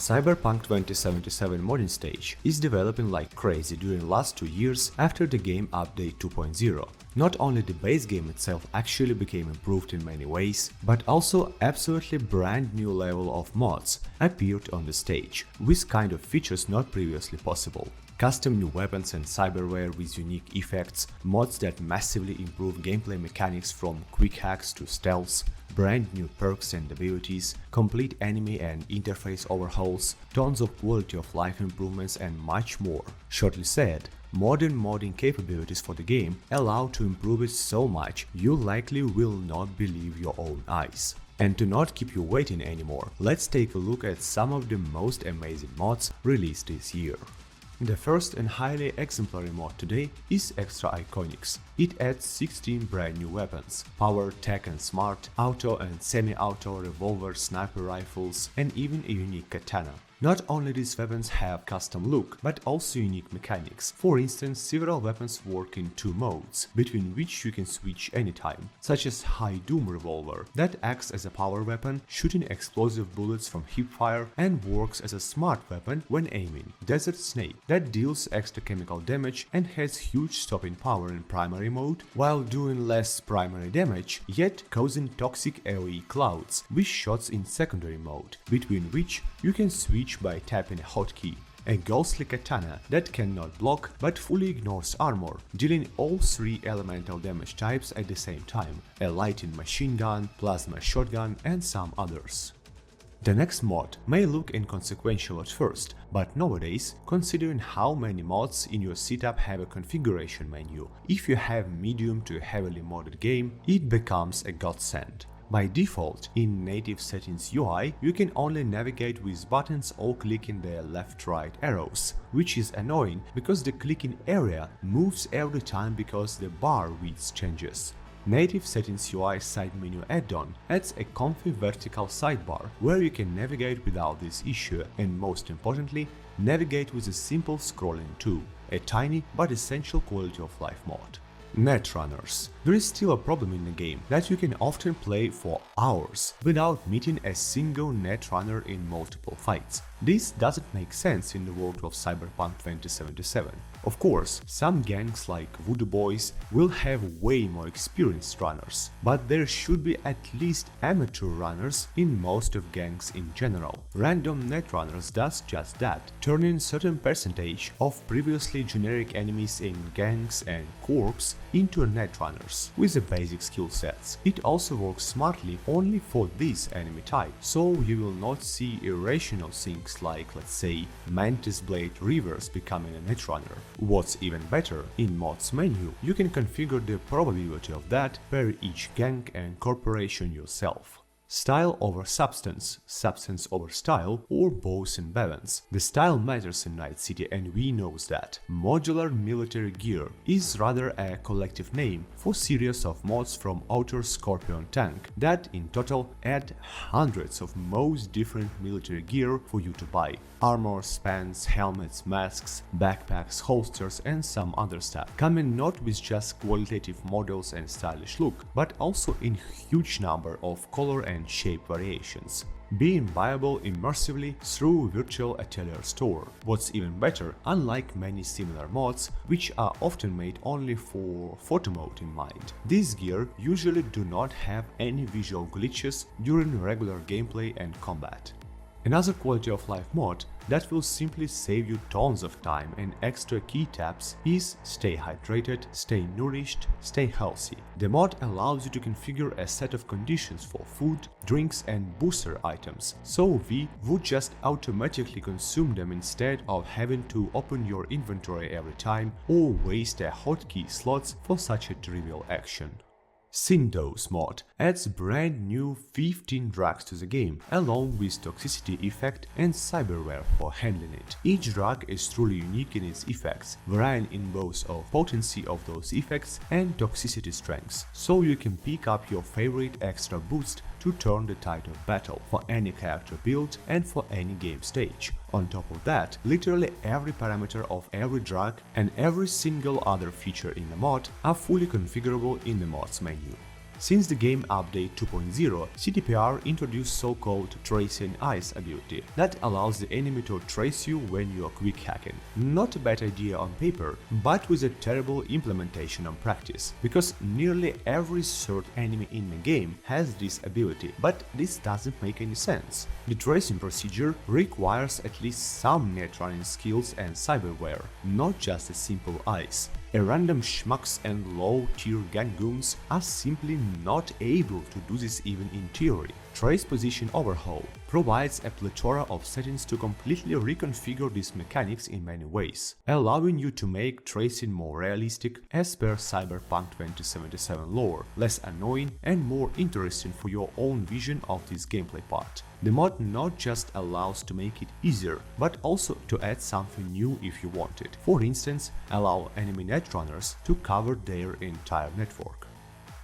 Cyberpunk 2077 modding stage is developing like crazy during last 2 years after the game update 2.0. Not only the base game itself actually became improved in many ways, but also absolutely brand new level of mods appeared on the stage, with kind of features not previously possible. Custom new weapons and cyberware with unique effects, mods that massively improve gameplay mechanics from quick hacks to stealth, brand new perks and abilities, complete enemy and interface overhauls, tons of quality of life improvements and much more. Shortly said, modern modding capabilities for the game allow to improve it so much you likely will not believe your own eyes. And to not keep you waiting anymore, let's take a look at some of the most amazing mods released this year. The first and highly exemplary mod today is Extra Iconics. It adds 16 brand new weapons: power, tech and smart, auto and semi-auto revolver, sniper rifles, and even a unique katana. Not only these weapons have custom look, but also unique mechanics. For instance, several weapons work in 2 modes, between which you can switch anytime, such as High Doom Revolver, that acts as a power weapon, shooting explosive bullets from hipfire, and works as a smart weapon when aiming. Desert Snake, that deals extra chemical damage and has huge stopping power in primary mode, while doing less primary damage, yet causing toxic AoE clouds with shots in secondary mode, between which you can switch by tapping a hotkey. A ghostly katana that cannot block but fully ignores armor, dealing all 3 elemental damage types at the same time: a lighting machine gun, plasma shotgun, and some others. The next mod may look inconsequential at first, but nowadays, considering how many mods in your setup have a configuration menu, if you have medium to heavily modded game, it becomes a godsend. By default, in native settings UI, you can only navigate with buttons or clicking the left-right arrows, which is annoying because the clicking area moves every time because the bar width changes. Native Settings UI side menu add-on adds a comfy vertical sidebar where you can navigate without this issue and, most importantly, navigate with a simple scrolling tool, a tiny but essential quality of life mod. Netrunners. There is still a problem in the game that you can often play for hours without meeting a single netrunner in multiple fights. This doesn't make sense in the world of Cyberpunk 2077. Of course, some gangs like Voodoo Boys will have way more experienced runners, but there should be at least amateur runners in most of gangs in general. Random netrunners does just that, turning certain percentage of previously generic enemies in gangs and corps into netrunners with the basic skill sets. It also works smartly only for this enemy type, so you will not see irrational things like, let's say, Mantis Blade Reavers becoming a netrunner. What's even better, in mods menu you can configure the probability of that per each gang and corporation yourself. Style over substance, substance over style, or both in balance. The style matters in Night City and we knows that. Modular military gear is rather a collective name for series of mods from Outer Scorpion Tank that in total add hundreds of most different military gear for you to buy. Armor, spans, helmets, masks, backpacks, holsters and some other stuff, coming not with just qualitative models and stylish look, but also in huge number of color and shape variations, being buyable immersively through virtual atelier store. What's even better, unlike many similar mods, which are often made only for photo mode in mind, this gear usually do not have any visual glitches during regular gameplay and combat. Another quality of life mod that will simply save you tons of time and extra key taps is Stay Hydrated, Stay Nourished, Stay Healthy. The mod allows you to configure a set of conditions for food, drinks and booster items, so we would just automatically consume them instead of having to open your inventory every time or waste a hotkey slots for such a trivial action. SynthDose mod adds brand new 15 drugs to the game, along with toxicity effect and cyberware for handling it. Each drug is truly unique in its effects, varying in both of potency of those effects and toxicity strengths, so you can pick up your favorite extra boost to turn the tide of battle for any character build and for any game stage. On top of that, literally every parameter of every drug and every single other feature in the mod are fully configurable in the mods menu. Since the game update 2.0, CDPR introduced so-called Tracing Eyes ability that allows the enemy to trace you when you are quick hacking. Not a bad idea on paper, but with a terrible implementation on practice, because nearly every third enemy in the game has this ability, but this doesn't make any sense. The tracing procedure requires at least some netrunning skills and cyberware, not just a simple eyes. A random schmucks and low-tier gangoons are simply not able to do this even in theory. Trace Position Overhaul provides a plethora of settings to completely reconfigure these mechanics in many ways, allowing you to make tracing more realistic as per Cyberpunk 2077 lore, less annoying and more interesting for your own vision of this gameplay part. The mod not just allows to make it easier, but also to add something new if you want it. For instance, allow enemy netrunners to cover their entire network.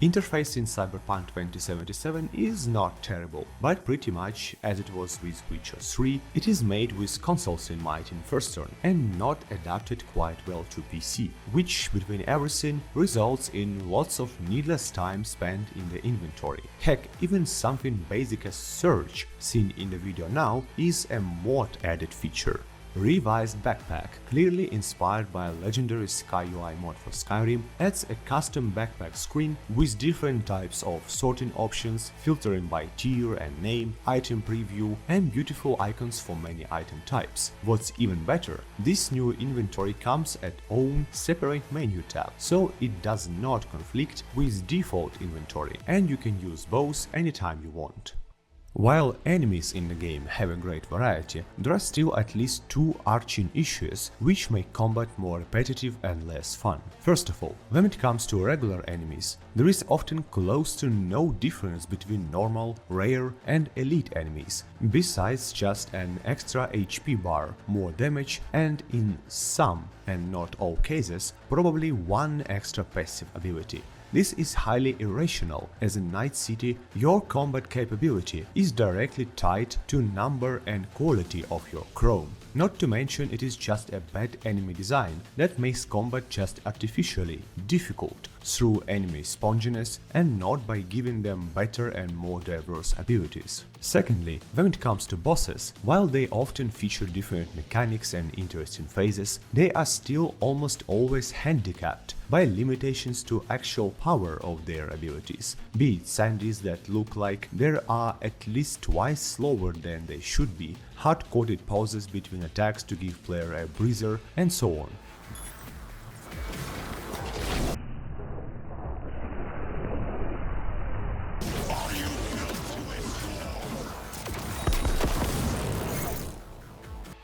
Interface in Cyberpunk 2077 is not terrible, but pretty much as it was with Witcher 3, it is made with consoles in mind in first turn and not adapted quite well to PC, which between everything results in lots of needless time spent in the inventory. Heck, even something basic as search, seen in the video now, is a mod added feature. Revised Backpack, clearly inspired by a legendary SkyUI mod for Skyrim, adds a custom backpack screen with different types of sorting options, filtering by tier and name, item preview, and beautiful icons for many item types. What's even better, this new inventory comes at own separate menu tab, so it does not conflict with default inventory, and you can use both anytime you want. While enemies in the game have a great variety, there are still at least two arching issues which make combat more repetitive and less fun. First of all, when it comes to regular enemies, there is often close to no difference between normal, rare and elite enemies, besides just an extra HP bar, more damage and in some, and not all cases, probably one extra passive ability. This is highly irrational, as in Night City, your combat capability is directly tied to number and quality of your chrome. Not to mention it is just a bad enemy design that makes combat just artificially difficult through enemy sponginess and not by giving them better and more diverse abilities. Secondly, when it comes to bosses, while they often feature different mechanics and interesting phases, they are still almost always handicapped by limitations to actual power of their abilities, be it Sandys that look like they are at least twice slower than they should be, hard-coded pauses between attacks to give player a breather, and so on.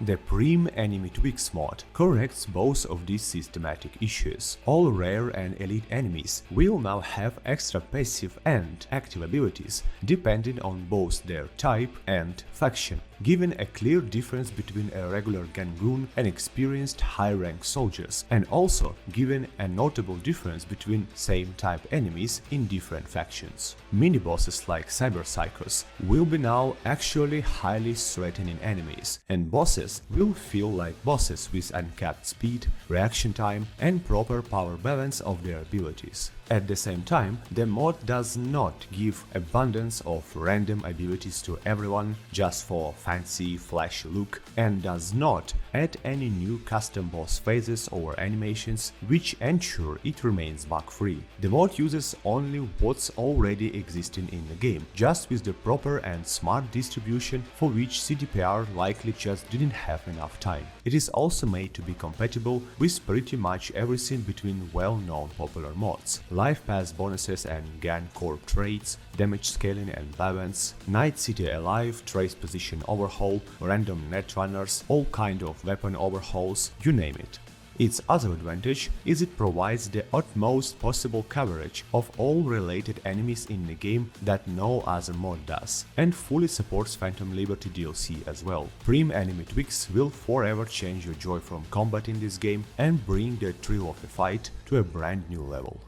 The Preem Enemy Tweaks mod corrects both of these systematic issues. All rare and elite enemies will now have extra passive and active abilities, depending on both their type and faction, giving a clear difference between a regular gangoon and experienced high-rank soldiers, and also giving a notable difference between same-type enemies in different factions. Mini-bosses like Cyberpsychos will be now actually highly threatening enemies, and bosses will feel like bosses with uncapped speed, reaction time, and proper power balance of their abilities. At the same time, the mod does not give abundance of random abilities to everyone just for fancy, flashy look, and does not add any new custom boss phases or animations which ensure it remains bug-free. The mod uses only what's already existing in the game, just with the proper and smart distribution for which CDPR likely just didn't have enough time. It is also made to be compatible with pretty much everything between well-known popular mods. Life Pass bonuses and Gan Corp traits, damage scaling and balance, Night City Alive, Trace Position Overhaul, random Netrunners, all kind of weapon overhauls, you name it. Its other advantage is it provides the utmost possible coverage of all related enemies in the game that no other mod does, and fully supports Phantom Liberty DLC as well. Preem Enemy Tweaks will forever change your joy from combat in this game and bring the thrill of a fight to a brand new level.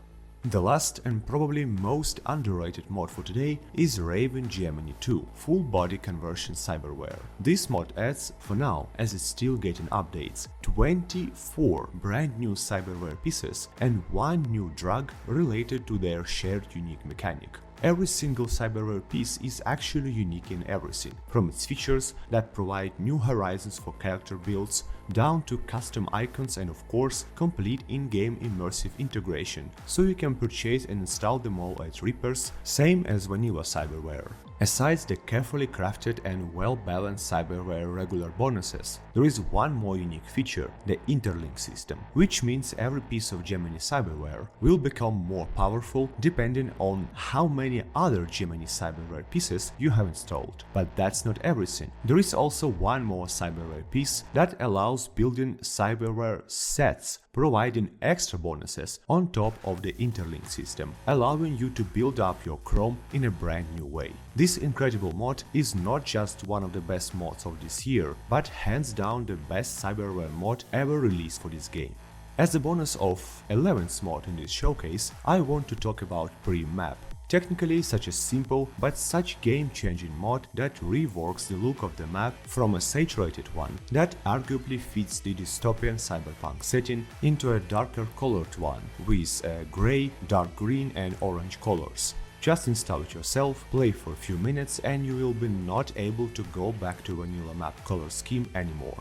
The last and probably most underrated mod for today is Raven Gemini 2 full body conversion cyberware. This mod adds, for now, as it's still getting updates, 24 brand new cyberware pieces and one new drug related to their shared unique mechanic. Every single cyberware piece is actually unique in everything, from its features that provide new horizons for character builds, down to custom icons and of course complete in-game immersive integration, so you can purchase and install them all at Reapers, same as vanilla cyberware. Aside the carefully crafted and well-balanced cyberware regular bonuses, there is one more unique feature, the interlink system, which means every piece of Gemini cyberware will become more powerful depending on how many other Gemini cyberware pieces you have installed. But that's not everything. There is also one more cyberware piece that allows building cyberware sets, providing extra bonuses on top of the interlink system, allowing you to build up your Chrome in a brand new way. This incredible mod is not just one of the best mods of this year, but hands down the best cyberware mod ever released for this game. As a bonus of 11th mod in this showcase, I want to talk about Preem Map. Technically such a simple but such game-changing mod that reworks the look of the map from a saturated one that arguably fits the dystopian cyberpunk setting into a darker colored one with grey, dark green and orange colors. Just install it yourself, play for a few minutes and you will be not able to go back to vanilla map color scheme anymore.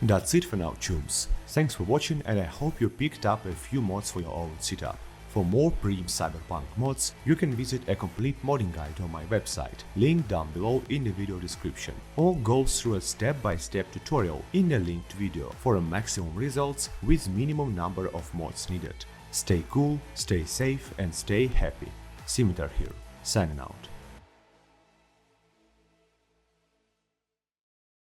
That's it for now, chums. Thanks for watching and I hope you picked up a few mods for your own setup. For more Preem Cyberpunk mods, you can visit a complete modding guide on my website, linked down below in the video description, or go through a step-by-step tutorial in the linked video for a maximum results with minimum number of mods needed. Stay cool, stay safe and stay happy. Scimitar here, signing out.